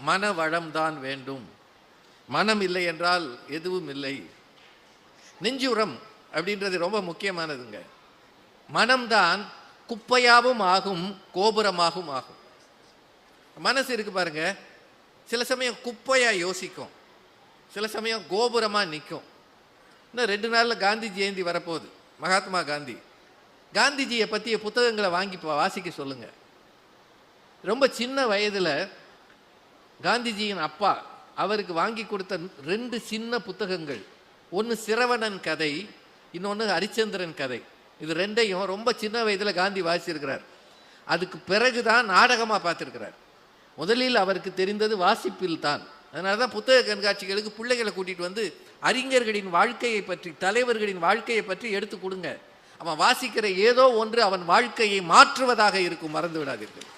மன வளம்தான் வேண்டும். மனம் இல்லை என்றால் எதுவும் இல்லை. நெஞ்சுரம் அப்படின்றது ரொம்ப முக்கியமானதுங்க. மனம்தான் குப்பையாகவும் ஆகும், கோபுரமாகவும் ஆகும். மனசு இருக்கு பாருங்க, சில சமயம் குப்பையா யோசிக்கும், சில சமயம் கோபுரமாக நிற்கும். இன்னும் 2 நாளில் காந்தி ஜெயந்தி வரப்போகுது. மகாத்மா காந்தி, காந்திஜியை பற்றிய புத்தகங்களை வாங்கி வாசிக்க சொல்லுங்க. ரொம்ப சின்ன வயதில் காந்திஜியின் அப்பா அவருக்கு வாங்கி கொடுத்த 2 சின்ன புத்தகங்கள், ஒன்று சிரவணன் கதை, இன்னொன்று ஹரிச்சந்திரன் கதை. இது 2ஐயும் ரொம்ப சின்ன வயதில் காந்தி வாசிச்சிருக்கிறார். அதுக்கு பிறகுதான் நாடகமாக பார்த்துருக்கிறார். முதலில் அவருக்கு தெரிந்தது வாசிப்பில் தான். அதனால தான் புத்தக கண்காட்சிகளுக்கு பிள்ளைகளை கூட்டிகிட்டு வந்து அறிஞர்களின் வாழ்க்கையை பற்றி, தலைவர்களின் வாழ்க்கையை பற்றி எடுத்து கொடுங்க. அவன் வாசிக்கிற ஏதோ ஒன்று அவன் வாழ்க்கையை மாற்றுவதாக இருக்கும், மறந்து விடாதீர்கள்.